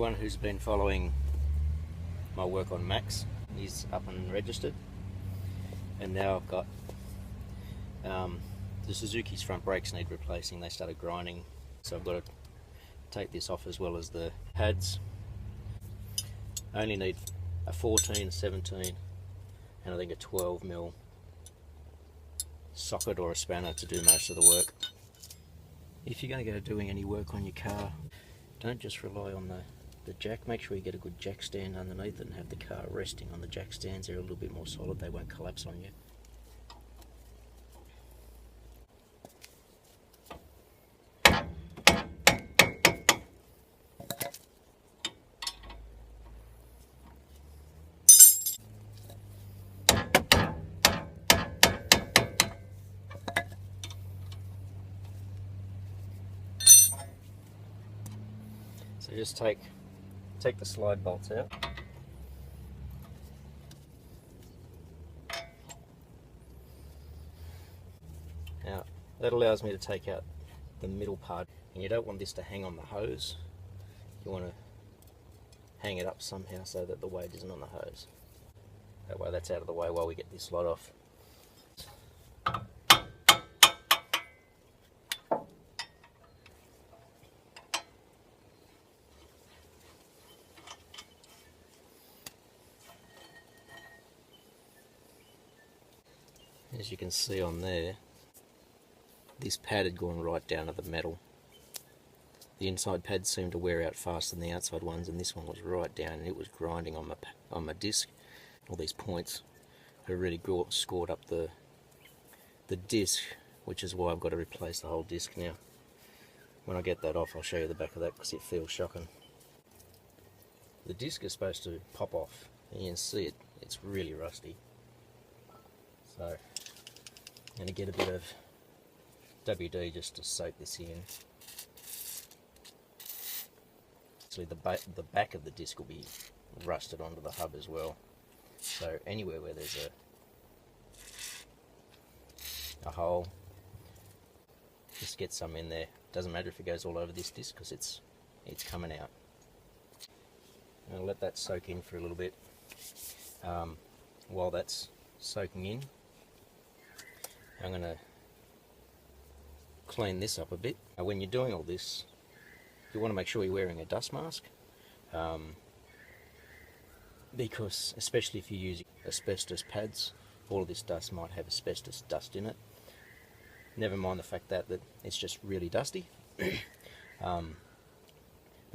anyone who's been following my work on Max is up and registered, and now I've got the Suzuki's front brakes need replacing. They started grinding, so I've got to take this off as well as the pads. I only need a 14, 17 and I think a 12mm socket or a spanner to do most of the work. If you're going to go doing any work on your car, don't just rely on the jack. Make sure you get a good jack stand underneath it and have the car resting on the jack stands. They're a little bit more solid, they won't collapse on you. So just take the slide bolts out. Now that allows me to take out the middle part, and you don't want this to hang on the hose. You want to hang it up somehow so that the weight isn't on the hose. That way that's out of the way while we get this lot off. As you can see on there, this pad had gone right down to the metal. The inside pads seemed to wear out faster than the outside ones, and this one was right down and it was grinding on my disc. All these points have really scored up the disc, which is why I've got to replace the whole disc now. When I get that off, I'll show you the back of that because it feels shocking. The disc is supposed to pop off, and you can see it's really rusty. So I'm going to get a bit of WD just to soak this in. Actually, the back of the disc will be rusted onto the hub as well. So anywhere where there's a hole, just get some in there. Doesn't matter if it goes all over this disc because it's coming out. I'll let that soak in for a little bit. While that's soaking in, I'm going to clean this up a bit. Now, when you're doing all this, you want to make sure you're wearing a dust mask, because especially if you're using asbestos pads, all of this dust might have asbestos dust in it. Never mind the fact that it's just really dusty. The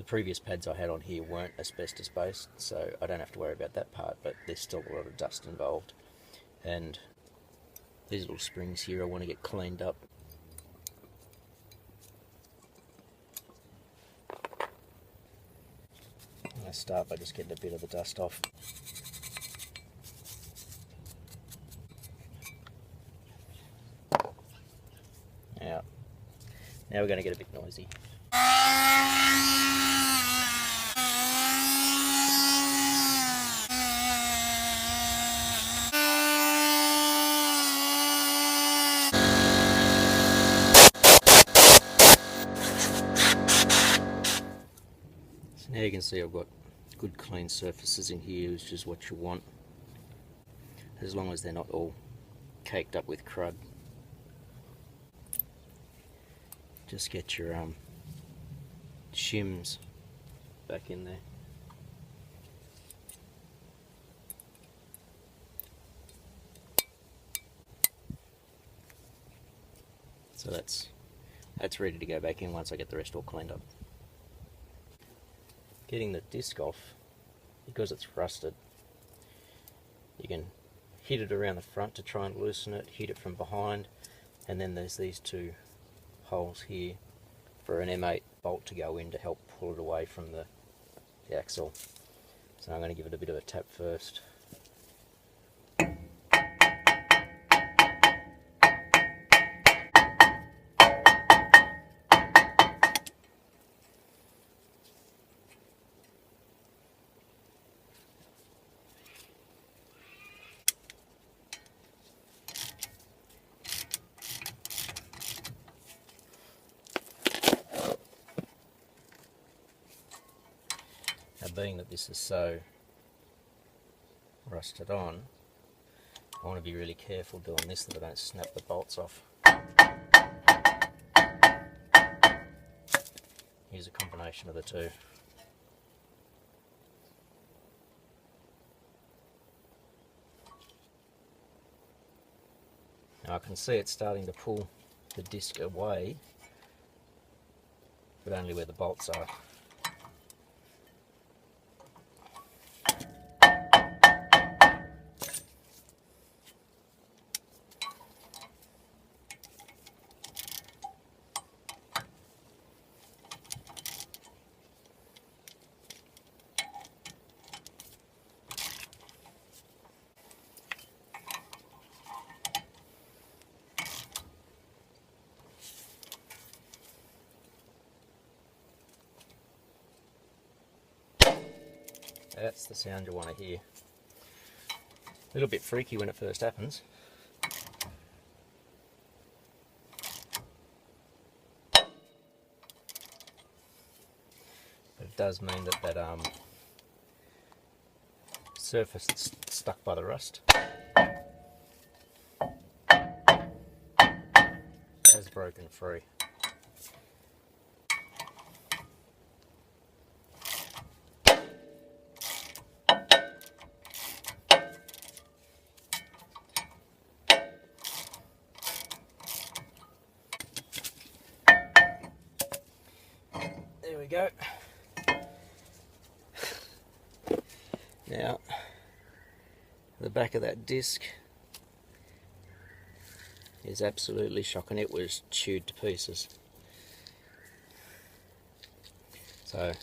previous pads I had on here weren't asbestos based, so I don't have to worry about that part, but there's still a lot of dust involved. And these little springs here I want to get cleaned up. I start by just getting a bit of the dust off. Now we're going to get a bit noisy. Now you can see I've got good clean surfaces in here, which is what you want, as long as they're not all caked up with crud. Just get your shims back in there. So that's ready to go back in once I get the rest all cleaned up. Getting the disc off, because it's rusted, you can hit it around the front to try and loosen it, hit it from behind, and then there's these two holes here for an M8 bolt to go in to help pull it away from the axle. So I'm going to give it a bit of a tap first. being that this is so rusted on, I want to be really careful doing this that I don't snap the bolts off. Use a combination of the two. Now I can see it's starting to pull the disc away, but only where the bolts are. That's the sound you want to hear. A little bit freaky when it first happens. But it does mean that that surface that's stuck by the rust has broken free. There we go. Now, the back of that disc is absolutely shocking. It was chewed to pieces. So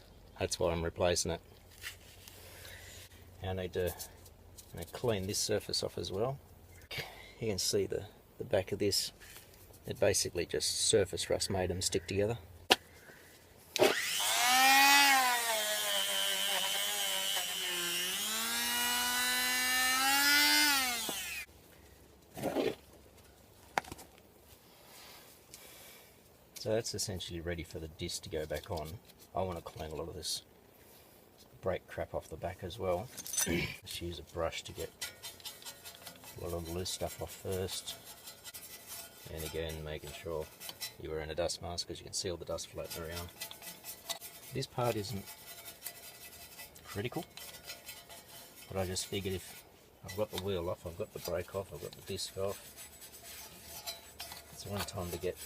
that's why I'm replacing it. Now I need to clean this surface off as well. You can see the back of this. It basically just surface rust made them stick together. So that's essentially ready for the disc to go back on. I want to clean a lot of this brake crap off the back as well. Just use a brush to get a lot of the loose stuff off first. And again, making sure you're wearing a dust mask because you can see all the dust floating around. This part isn't critical, but I just figured if I've got the wheel off, I've got the brake off, I've got the disc off, it's one time to get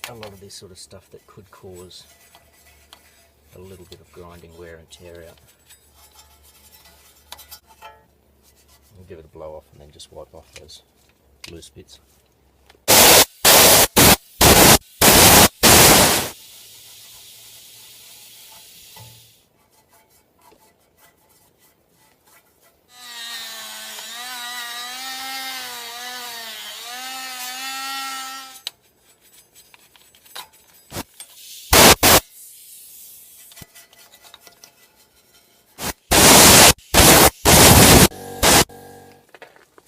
a lot of this sort of stuff that could cause a little bit of grinding wear and tear out. I'll give it a blow off and then just wipe off those loose bits.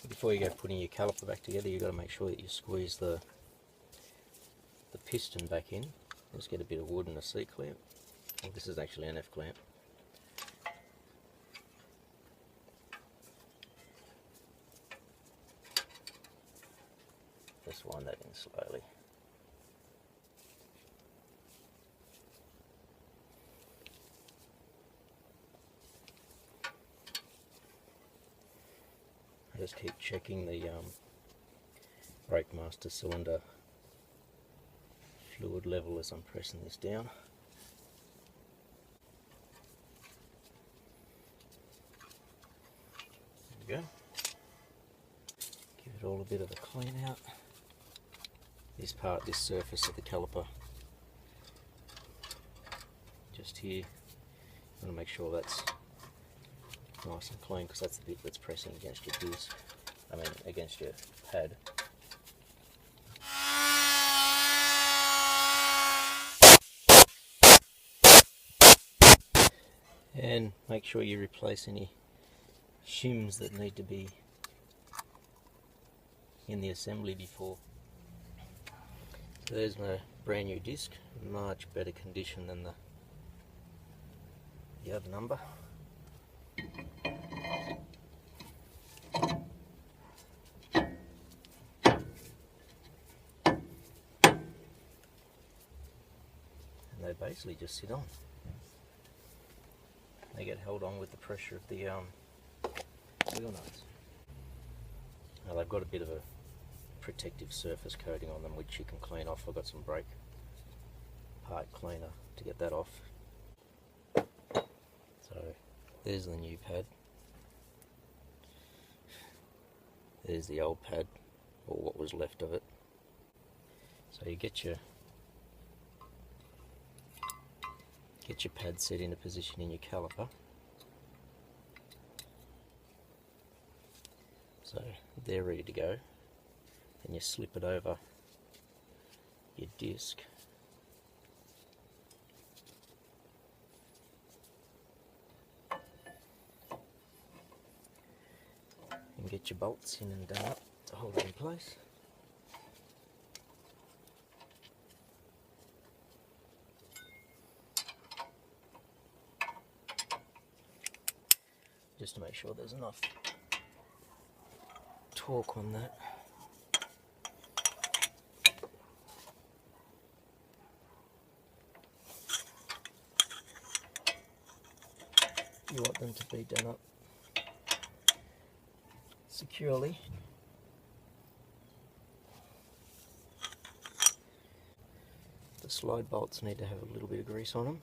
Before you go putting your caliper back together, you've got to make sure that you squeeze the piston back in. Just get a bit of wood and a C-clamp. This is actually an F-clamp. Just wind that in slowly. Just keep checking the brake master cylinder fluid level as I'm pressing this down. There we go. Give it all a bit of a clean out. This surface of the caliper, just here, you want to make sure that's nice and clean because that's the bit that's pressing against your disc, against your pad. And make sure you replace any shims that need to be in the assembly before. So there's my brand new disc, much better condition than the the other number. And they basically just sit on. They get held on with the pressure of the wheel nuts. Now they've got a bit of a protective surface coating on them which you can clean off. I've got some brake part cleaner to get that off. So there's the new pad. There's the old pad, or what was left of it. So you get your pad set into position in your caliper. So they're ready to go. Then you slip it over your disc. And get your bolts in and done up to hold it in place. Just to make sure there's enough torque on that. You want them to be done up securely. The slide bolts need to have a little bit of grease on them.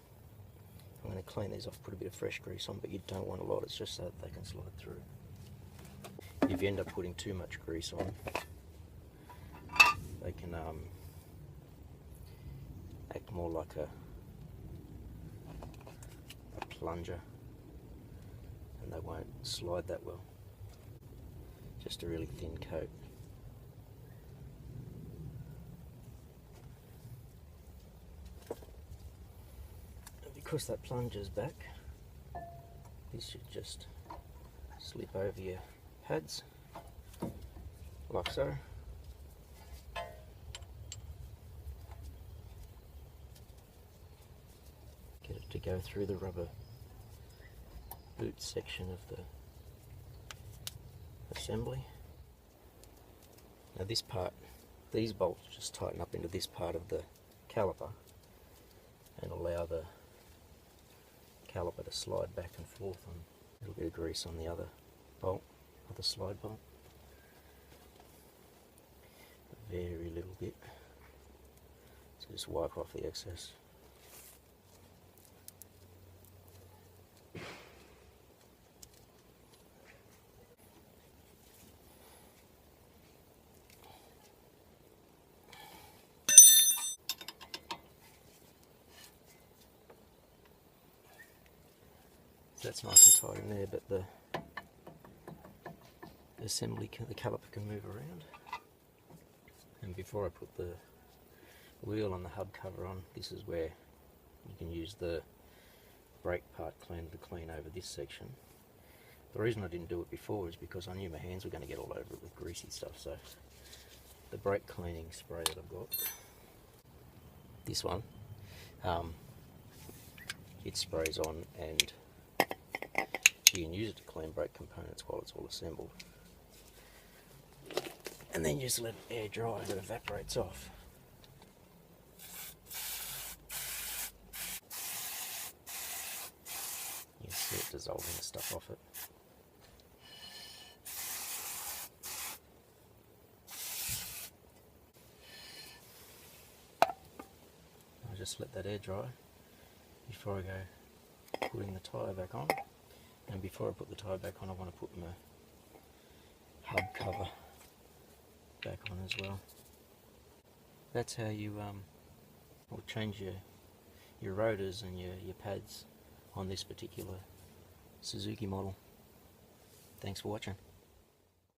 I'm going to clean these off, put a bit of fresh grease on, but you don't want a lot, it's just so that they can slide through. If you end up putting too much grease on, they can act more like a plunger, and they won't slide that well. Just a really thin coat. And because that plunger's back, this should just slip over your pads, like so. Get it to go through the rubber boot section of the assembly. Now this part, these bolts just tighten up into this part of the caliper and allow the caliper to slide back and forth. On a little bit of grease on the other bolt, other slide bolt. A very little bit. So just wipe off the excess. That's nice and tight in there, but the assembly, the caliper can move around. And before I put the wheel and the hub cover on, this is where you can use the brake part cleaner to clean over this section. The reason I didn't do it before is because I knew my hands were going to get all over it with greasy stuff, so the brake cleaning spray that I've got, this one, it sprays on, and you can use it to clean brake components while it's all assembled. And then you just let it air dry and it evaporates off. You see it dissolving the stuff off it. I'll just let that air dry before I go putting the tyre back on. And before I put the tyre back on, I want to put my hub cover back on as well. That's how you will change your rotors and your pads on this particular Suzuki model. Thanks for watching.